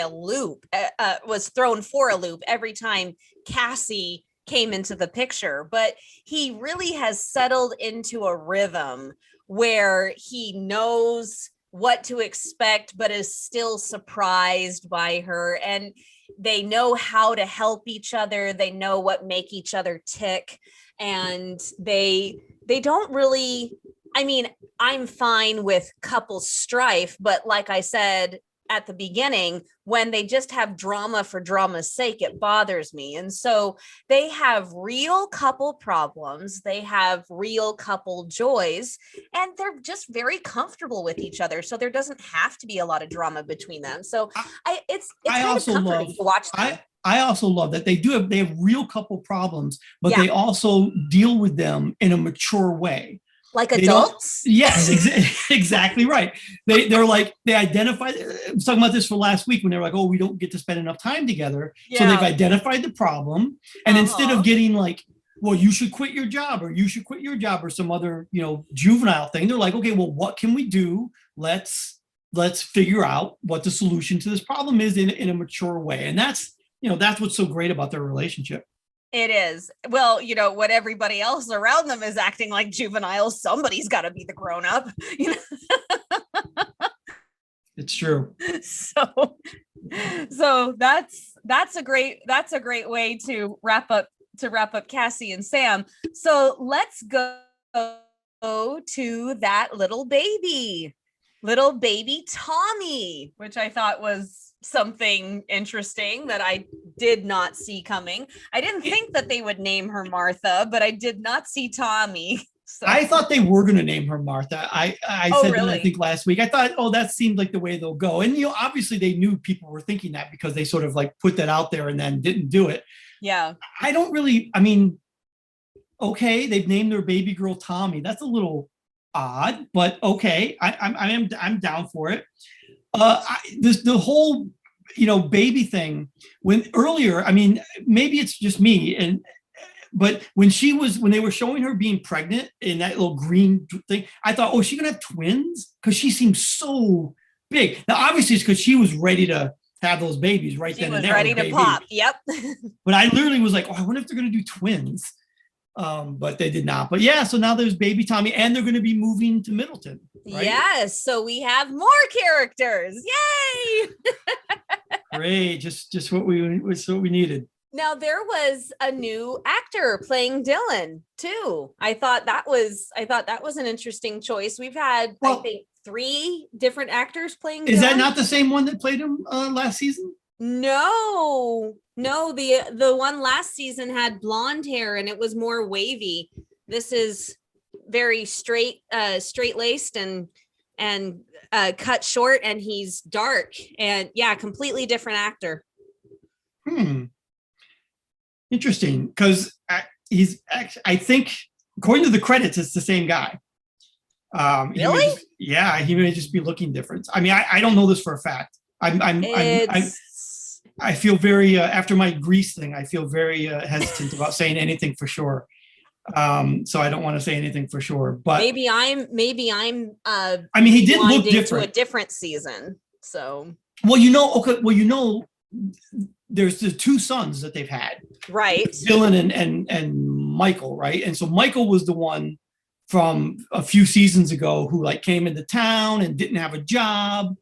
a loop every time Cassie came into the picture. But he really has settled into a rhythm where he knows what to expect, but is still surprised by her. And they know how to help each other. They know what make each other tick. And they don't really, I'm fine with couple strife, but like I said at the beginning, when they just have drama for drama's sake, it bothers me. And so they have real couple problems, they have real couple joys, and they're just very comfortable with each other. So there doesn't have to be a lot of drama between them. So it's kind of comforting to watch them. I also love that they have real couple problems, but they also deal with them in a mature way. Like adults? Yes, exactly right. They identify, I was talking about this for last week when they were like, "Oh, we don't get to spend enough time together." Yeah. So they've identified the problem. And instead of getting like, "Well, you should quit your job," or "You should quit your job," or some other, juvenile thing, they're like, "Okay, well, what can we do? Let's figure out what the solution to this problem is in a mature way." And that's what's so great about their relationship. It is. Well, what everybody else around them is acting like juveniles, somebody's got to be the grown up. It's true. So that's a great way to wrap up Cassie and Sam. So let's go to that little baby Tommy, which I thought was something interesting that I did not see coming. I didn't think that they would name her Martha, but I did not see Tommy. So. I thought they were going to name her Martha. I said really? that I think last week. I thought, that seemed like the way they'll go. And obviously they knew people were thinking that, because they sort of like put that out there and then didn't do it. Yeah. I don't really. Okay, they've named their baby girl Tommy. That's a little odd, but okay, I'm down for it. The whole baby thing, when earlier, maybe it's just me, but when they were showing her being pregnant in that little green thing, I thought, oh, is she gonna have twins? Because she seems so big. Now obviously it's because she was ready to have those babies right then and there. She was ready to pop. Yep. But I literally was like, oh, I wonder if they're gonna do twins. But they did not. But yeah, so now there's baby Tommy, and they're going to be moving to Middleton. Right? Yes, so we have more characters. Yay! Great, just what we needed. Now there was a new actor playing Dylan too. I thought that was an interesting choice. We've had, I think, 3 different actors playing. Is Dylan. that not the same one that played him last season? No, the one last season had blonde hair and it was more wavy. This is very straight-laced and cut short, and he's dark, and completely different actor. Interesting, because I think according to the credits, it's the same guy. Really? He may just be looking different. I mean, I don't know this for a fact. I feel very after my Grease thing. I feel very hesitant about saying anything for sure. So I don't want to say anything for sure. But maybe I'm. I mean, he did look different to a different season. So well, there's the two sons that they've had, right? Dylan and Michael, right? And so Michael was the one from a few seasons ago who like came into town and didn't have a job.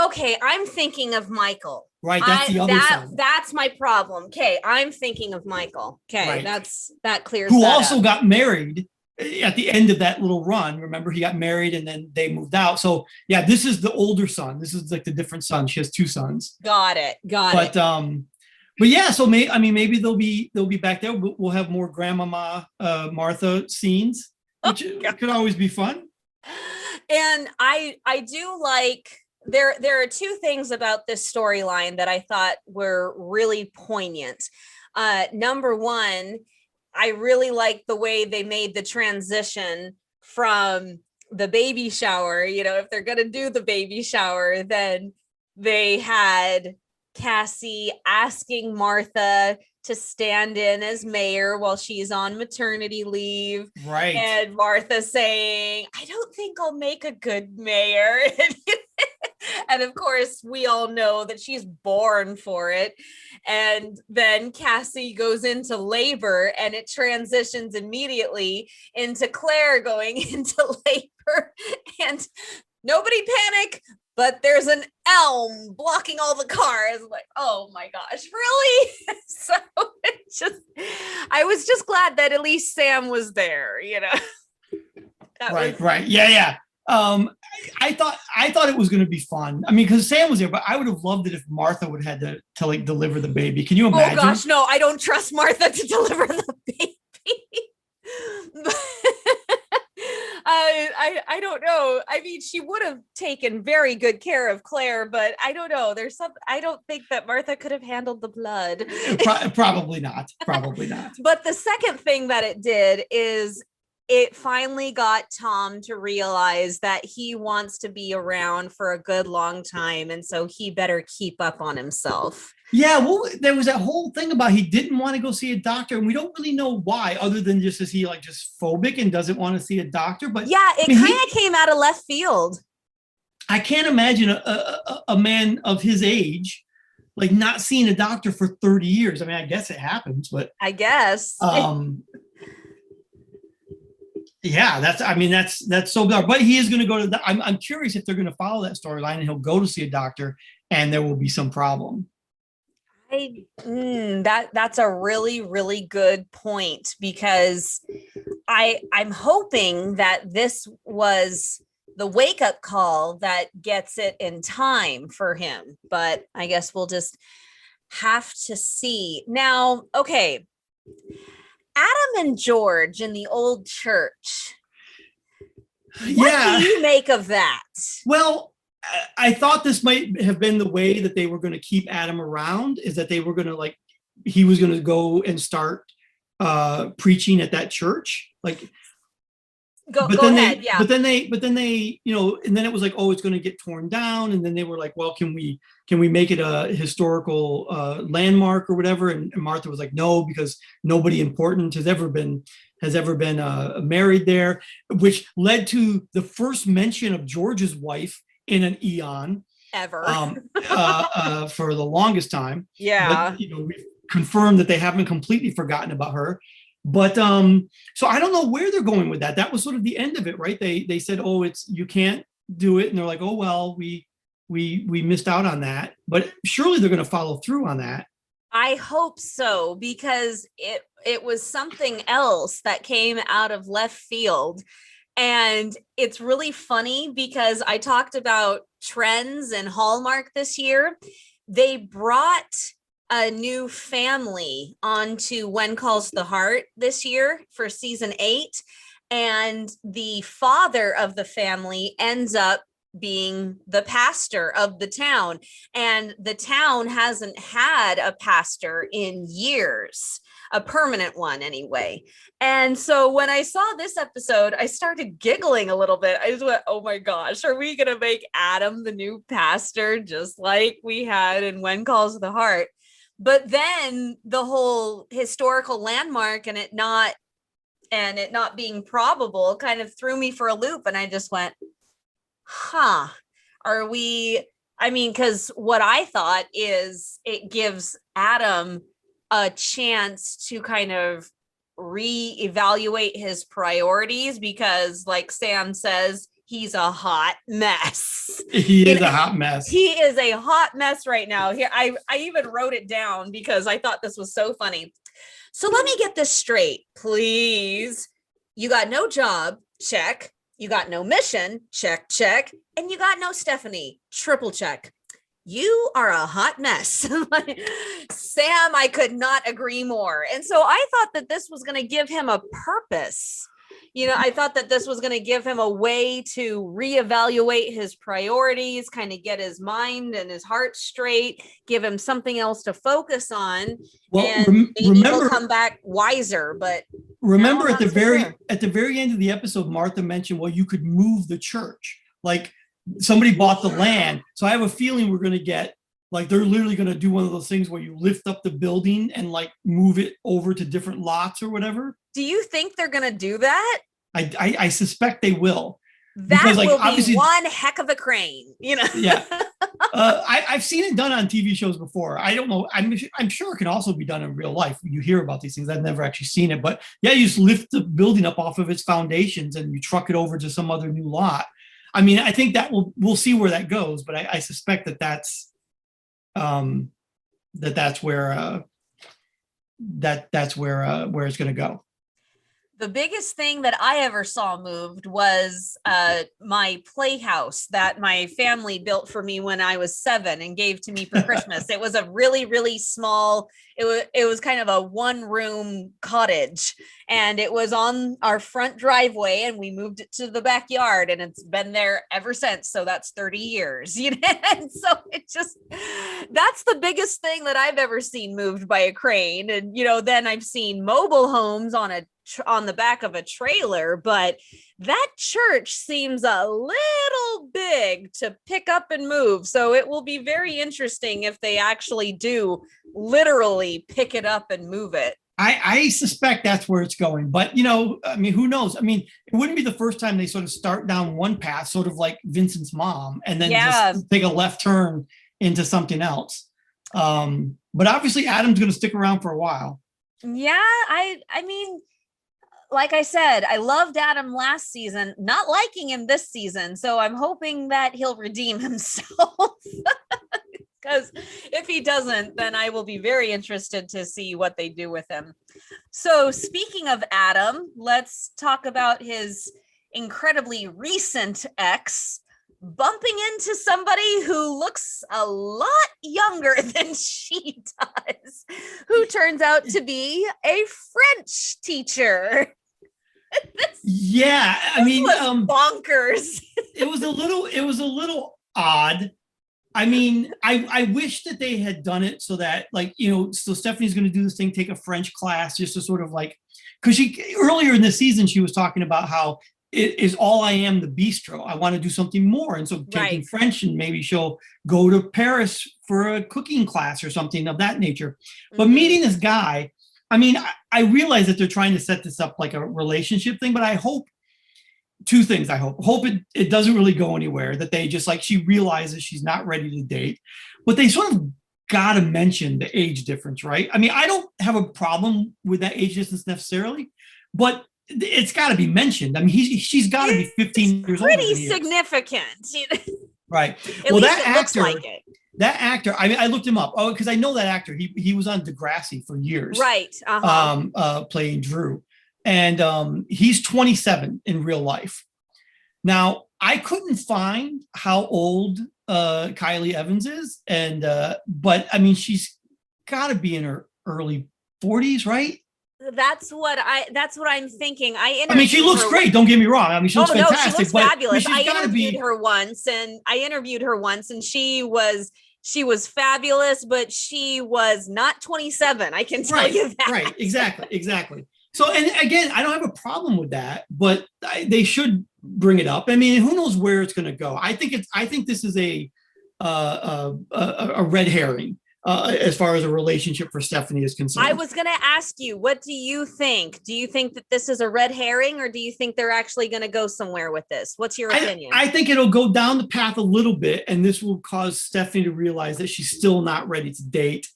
Okay, I'm thinking of Michael. Right, that's the other son. That's my problem. Okay, I'm thinking of Michael. Okay, right. that clears. Who that also up. got married at the end of that little run. Remember, he got married and then they moved out. So yeah, this is the older son. This is like the different son. She has two sons. Got it. But yeah, so maybe they'll be back there. We'll have more Grandmama Martha scenes, which could always be fun. And I do like there are two things about this storyline that I thought were really poignant. Number one, I really like the way they made the transition from the baby shower. You know, if they're going to do the baby shower, then they had Cassie asking Martha to stand in as mayor while she's on maternity leave. Right. And Martha saying, I don't think I'll make a good mayor. And of course, we all know that she's born for it. And then Cassie goes into labor and it transitions immediately into Claire going into labor. And nobody panic, but there's an elm blocking all the cars. I'm like, oh my gosh, really? So it's just, I was just glad that at least Sam was there, you know. Right. Yeah. I thought it was going to be fun. I mean, because Sam was there, but I would have loved it if Martha would have had to like deliver the baby. Can you imagine? Oh gosh, no, I don't trust Martha to deliver the baby. I don't know. I mean, she would have taken very good care of Claire, but I don't know. I don't think that Martha could have handled the blood. Probably not. But the second thing that it did is it finally got Tom to realize that he wants to be around for a good long time. And so he better keep up on himself. Yeah, well, there was that whole thing about he didn't want to go see a doctor, and we don't really know why, other than just is he like just phobic and doesn't want to see a doctor. But yeah, it kind of came out of left field. I can't imagine a man of his age like not seeing a doctor for 30 years. I mean, I guess it happens, but I guess. Yeah, that's so bizarre. But he is going to go to I'm curious if they're going to follow that storyline and he'll go to see a doctor and there will be some problem. That's a really, really good point, because I'm hoping that this was the wake-up call that gets it in time for him, but I guess we'll just have to see. Now, okay, Adam and George in the old church. What do you make of that? Well, I thought this might have been the way that they were going to keep Adam around, is that they were going to he was going to go and start preaching at that church. Go ahead. But then they, and then it was like, oh, it's going to get torn down. And then they were like, well, can we make it a historical landmark or whatever? And Martha was like, no, because nobody important has ever been married there, which led to the first mention of George's wife in an eon ever for the longest time. Yeah. But, we've confirmed that they haven't completely forgotten about her. But so I don't know where they're going with that. That was sort of the end of it, right? They said, oh, you can't do it. And they're like, oh, well, we missed out on that. But surely they're going to follow through on that. I hope so, because it was something else that came out of left field. And it's really funny because I talked about trends in Hallmark this year. They brought a new family onto When Calls the Heart this year for season 8. And the father of the family ends up being the pastor of the town. And the town hasn't had a pastor in years. a permanent one anyway. And so when I saw this episode, I started giggling a little bit. I just went, oh my gosh, are we going to make Adam the new pastor, just like we had in When Calls the Heart? But then the whole historical landmark and it not being probable kind of threw me for a loop. And I just went, are we, I mean, because what I thought is it gives Adam a chance to kind of reevaluate his priorities because, like Sam says, he's a hot mess. He is a hot mess. He is a hot mess right now. Here, I even wrote it down because I thought this was so funny. So let me get this straight, please. You got no job, check. You got no mission, check, check. And you got no Stephanie, triple check. You are a hot mess. Sam, I could not agree more. And so I thought that this was going to give him a purpose. You know, I thought that this was going to give him a way to reevaluate his priorities, kind of get his mind and his heart straight, give him something else to focus on. Well, and maybe he'll come back wiser. But remember at the very end of the episode, Martha mentioned, well, you could move the church. Like somebody bought the land. So I have a feeling we're going to get, like, they're literally going to do one of those things where you lift up the building and like move it over to different lots or whatever. Do you think they're going to do that? I suspect they will. That because, like, will be one heck of a crane, you know? Yeah. I've seen it done on TV shows before. I don't know. I'm sure it can also be done in real life. You hear about these things. I've never actually seen it. But yeah, you just lift the building up off of its foundations and you truck it over to some other new lot. I mean, I think that we'll see where that goes. But I suspect that's where it's going to go. The biggest thing that I ever saw moved was my playhouse that my family built for me when I was 7 and gave to me for Christmas. It was a really, really small, it was kind of a 1-room cottage, and it was on our front driveway, and we moved it to the backyard, and it's been there ever since. So that's 30 years, you know? And so that's the biggest thing that I've ever seen moved by a crane. And, you know, then I've seen mobile homes on the back of a trailer, but that church seems a little big to pick up and move. So it will be very interesting if they actually do literally pick it up and move it. I suspect that's where it's going, but, you know, I mean, who knows? I mean, it wouldn't be the first time they sort of start down one path, sort of like Vincent's mom, and then just take a left turn into something else. But obviously Adam's going to stick around for a while. Yeah. I mean, like I said, I loved Adam last season, not liking him this season. So I'm hoping that he'll redeem himself. Because if he doesn't, then I will be very interested to see what they do with him. So speaking of Adam, let's talk about his incredibly recent ex bumping into somebody who looks a lot younger than she does, who turns out to be a French teacher. Yeah, I mean, bonkers. It was a little odd. I mean, I wish that they had done it so that, like, you know, so Stephanie's going to do this thing, take a French class, just to sort of like, because earlier in the season she was talking about how it is all I am the bistro. I want to do something more, and so taking French, and maybe she'll go to Paris for a cooking class or something of that nature. But meeting this guy, I mean, I realize that they're trying to set this up like a relationship thing, but I hope two things. I hope it doesn't really go anywhere, that they just, like, she realizes she's not ready to date, but they sort of got to mention the age difference, right? I mean, I don't have a problem with that age distance necessarily, but it's got to be mentioned. I mean, she's got to be 15 years old. Pretty significant. Right. Well, that actor, I mean, I looked him up. Oh, because I know that actor. He was on Degrassi for years. Right. Playing Drew. And he's 27 in real life. Now, I couldn't find how old Kylie Evans is. But I mean, she's got to be in her early 40s, right? That's what I'm thinking. I mean, she looks great. Don't get me wrong. I mean, she looks fantastic. She looks fabulous. I interviewed her once, and she was she was fabulous, but she was not 27. I can tell you that. Right. Exactly. So, and again, I don't have a problem with that, but they should bring it up. I mean, who knows where it's going to go? I think this is a red herring as far as a relationship for Stephanie is concerned. I was going to ask you, what do you think? Do you think that this is a red herring, or do you think they're actually going to go somewhere with this? What's your opinion? I think it'll go down the path a little bit, and this will cause Stephanie to realize that she's still not ready to date.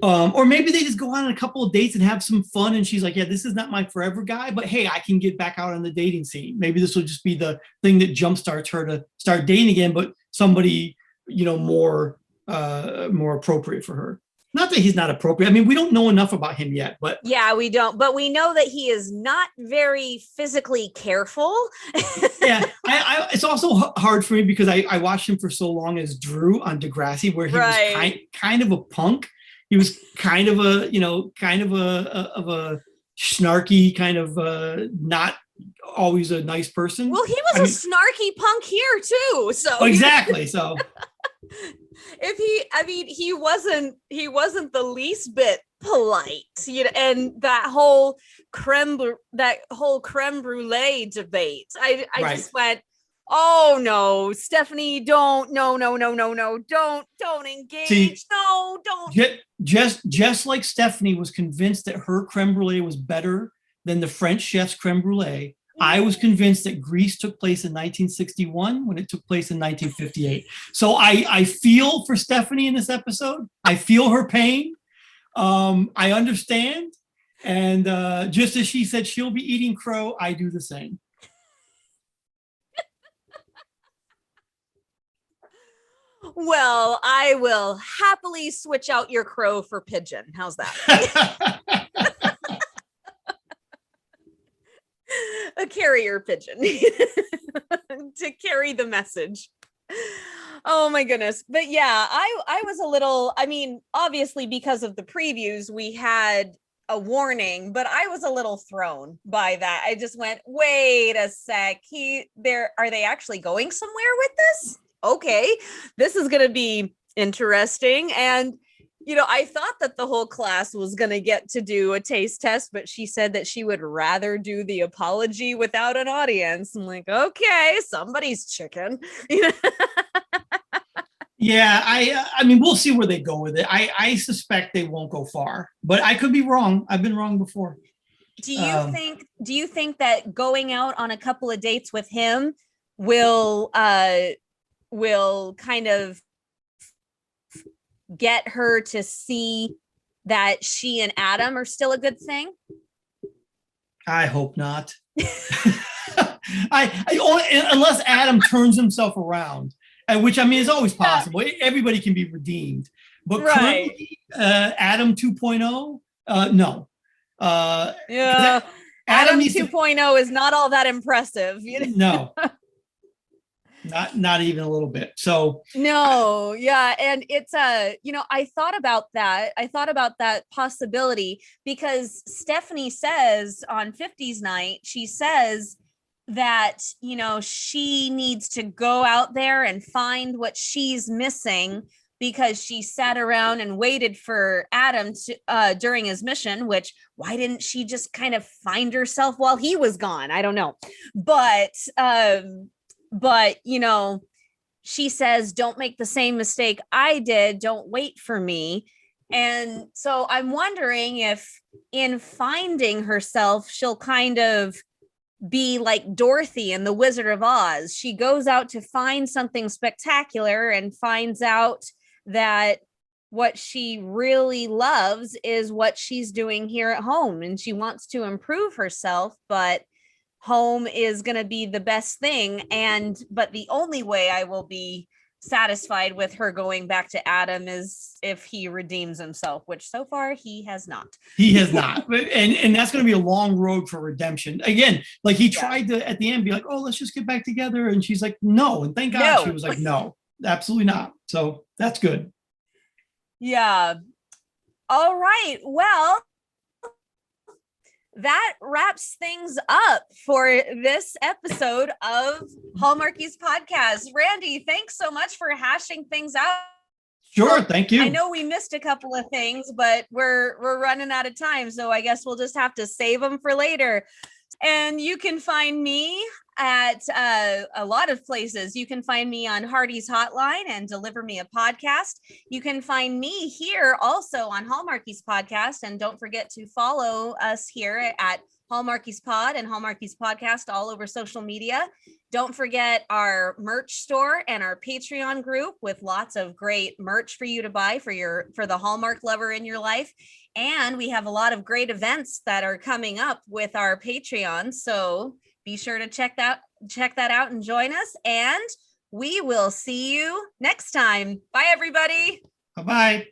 Or maybe they just go on a couple of dates and have some fun, and she's like, yeah, this is not my forever guy, but hey, I can get back out on the dating scene. Maybe this will just be the thing that jumpstarts her to start dating again, but somebody, more appropriate for her. Not that he's not appropriate. I mean, we don't know enough about him yet, but yeah, we don't. But we know that he is not very physically careful. Yeah, it's also hard for me because I watched him for so long as Drew on Degrassi, where he was kind of a punk. He was kind of a snarky, kind of not always a nice person. Well, he was a snarky punk here too. So exactly. So he wasn't the least bit polite, and that whole creme brulee debate. I just went, oh no, Stephanie, don't engage. See, no, don't. Just like Stephanie was convinced that her creme brulee was better than the French chef's creme brulee, I was convinced that Greece took place in 1961 when it took place in 1958. So I feel for Stephanie in this episode. I feel her pain. I understand. And just as she said she'll be eating crow, I do the same. Well, I will happily switch out your crow for pigeon. How's that? A carrier pigeon to carry the message. Oh my goodness. But yeah, I was a little, obviously because of the previews, we had a warning, but I was a little thrown by that. I just went, wait a sec. Are they actually going somewhere with this? Okay, this is going to be interesting. And, I thought that the whole class was going to get to do a taste test, but she said that she would rather do the apology without an audience. I'm like, okay, somebody's chicken. Yeah, I mean, we'll see where they go with it. I suspect they won't go far, but I could be wrong. I've been wrong before. Do you think that going out on a couple of dates with him will kind of get her to see that she and Adam are still a good thing? I hope not. Unless Adam turns himself around, which is always possible. Everybody can be redeemed, but currently, Adam 2.0, no. Yeah, Adam 2.0 is not all that impressive. No. Not even a little bit. So no, yeah. And it's I thought about that possibility because Stephanie says on 50s night, she says that, she needs to go out there and find what she's missing because she sat around and waited for Adam to, during his mission, which why didn't she just kind of find herself while he was gone? I don't know. But she says, don't make the same mistake I did. Don't wait for me. And so I'm wondering if in finding herself, she'll kind of be like Dorothy in The Wizard of Oz. She goes out to find something spectacular and finds out that what she really loves is what she's doing here at home. And she wants to improve herself, but home is going to be the best thing. But the only way I will be satisfied with her going back to Adam is if he redeems himself, which so far he has not. He has not. And that's going to be a long road for redemption. Again, like he tried to at the end be like, oh, let's just get back together. And she's like, no. And thank God she was like, no, absolutely not. So that's good. Yeah. All right. Well, that wraps things up for this episode of Hallmarkies podcast. Randy, thanks so much for hashing things out Sure, thank you. I know we missed a couple of things, but we're running out of time, so I guess we'll just have to save them for later. And you can find me at a lot of places. You can find me on Hardy's Hotline and Deliver Me a Podcast. You can find me here also on Hallmarkies Podcast. And don't forget to follow us here at Hallmarkies Pod and Hallmarkies Podcast all over social media. Don't forget our merch store and our Patreon group with lots of great merch for you to buy for the Hallmark lover in your life. And we have a lot of great events that are coming up with our Patreon. So be sure to check that out and join us. And we will see you next time. Bye, everybody. Bye-bye.